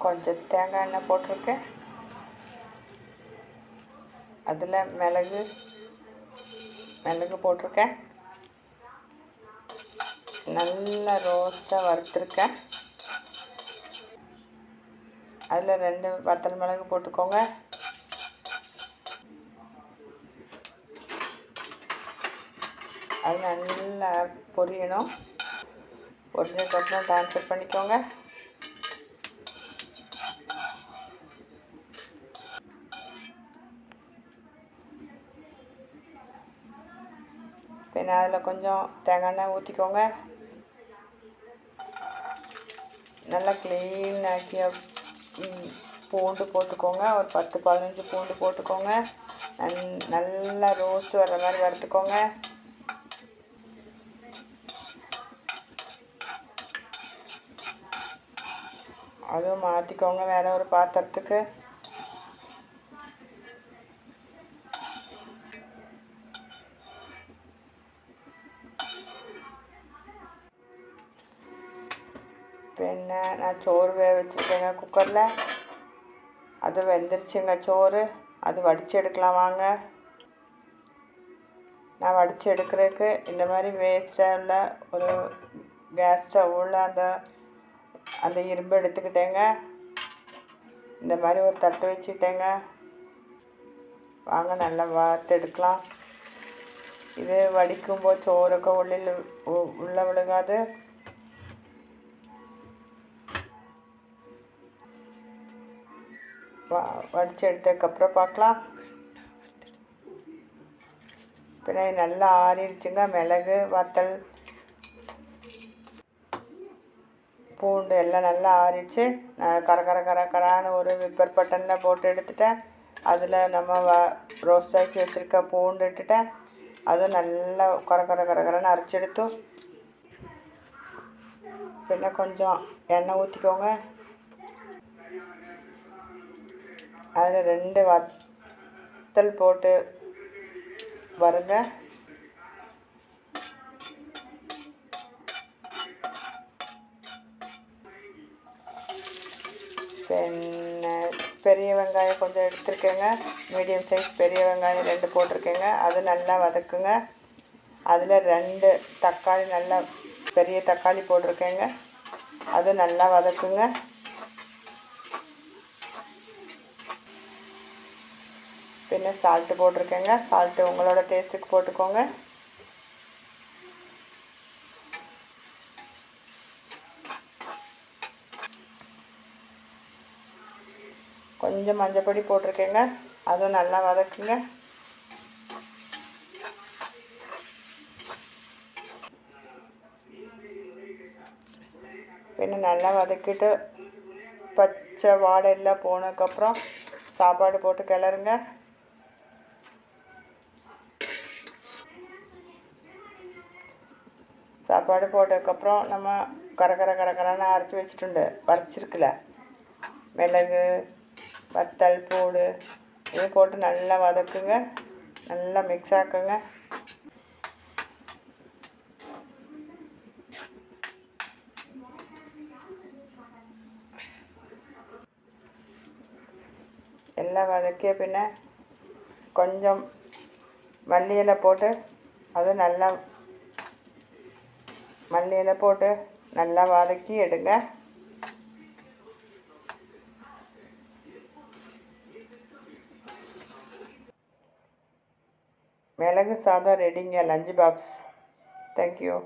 கொஞ்சம் தேங்காய் எண்ணெய் போட்டிருக்கேன். அதில் மிளகு போட்டிருக்கேன். நல்லா ரோஸ்ட்டாக வறுத்துருக்கேன். அதில் 2 வத்தல் மிளகு போட்டுக்கோங்க. அது நல்லா பொரியணும். பொரிஞ்சதுக்கப்புறம் ட்ரான்ஸ்ஃபர் பண்ணிக்கோங்க. பின்ன அதில் கொஞ்சம் தேங்காய் எண்ணெய் ஊற்றிக்கோங்க. நல்லா க்ளீன் ஆக்கிய பூண்டு போட்டுக்கோங்க. ஒரு 10-15 பூண்டு போட்டுக்கோங்க. நல்லா ரோஸ்ட் வர்ற மாதிரி வறுத்துக்கோங்க. அதுவும் மாற்றிக்கோங்க வேறு ஒரு பாத்திரத்துக்கு. பின்ன நான் சோறு வேக வச்சுருக்கேங்க குக்கரில். அது வெந்துருச்சுங்க சோறு. அது வடித்து எடுக்கலாம் வாங்க. நான் வடித்து எடுக்கிறதுக்கு இந்த மாதிரி வேஸ்ட்டாக உள்ள ஒரு கேஸ் ஸ்டவ்வில் அந்த இரும்பு எடுத்துக்கிட்டேங்க. இந்த மாதிரி ஒரு தட்டு வச்சுக்கிட்டேங்க. வாங்க நல்லா வார்த்து எடுக்கலாம். இது வடிக்கும்போது சோறுக்கு உள்ளே விழுகாது. வடித்து எடுத்ததுக்கப்புறம் பார்க்கலாம். பின்ன நல்லா ஆறிடுச்சுங்க. மிளகு, வத்தல், பூண்டு எல்லாம் நல்லா ஆறிடுச்சு. நான் கரான்னு ஒரு விப்பர் பட்டனில் போட்டு எடுத்துட்டேன். அதில் நம்ம ரோஸ்ட் ஆக்கி வச்சுருக்க பூண்டு இட்டுட்டேன். அதுவும் நல்லா கரன்னு அரைச்செடுத்து பின்ன கொஞ்சம் எண்ணெய் ஊற்றிக்கோங்க. அதில் 2 வத்தல் போட்டு வருங்க. பின்ன பெரிய வெங்காயம் கொஞ்சம் எடுத்துருக்கேங்க. மீடியம் சைஸ் பெரிய வெங்காயம் 2 போட்டிருக்கேங்க. அது நல்லா வதக்குங்க. அதில் 2 தக்காளி, நல்லா பெரிய தக்காளி போட்டிருக்கேங்க. அது நல்லா வதக்குங்க. பின்ன சால்ட்டு போட்டிருக்கேங்க. சால்ட்டு உங்களோட டேஸ்ட்டுக்கு போட்டுக்கோங்க. கொஞ்சம் மஞ்சப்பொடி போட்டிருக்கேங்க. அதுவும் நல்லா வதக்குங்க. பின்ன நல்லா வதக்கிட்டு பச்சை வாடை எல்லாம் போனதுக்கப்புறம் சாப்பாடு போட்டு கிளறுங்க. சாப்பாடு போட்டதுக்கப்புறம் நம்ம கரகரான்னு அரைச்சி வச்சிருக்குல மிளகு, வத்தல், பூண்டு இது போட்டு நல்லா வதக்குங்க. நல்லா மிக்ஸ் ஆக்குங்க. எல்லாம் வதக்கிய பின்ன கொஞ்சம் மல்லி இலை போட்டு நல்லா வதக்கி எடுங்க. மிளகு சாதம் ரெடிங்க. Lunch box. தேங்க்யூ.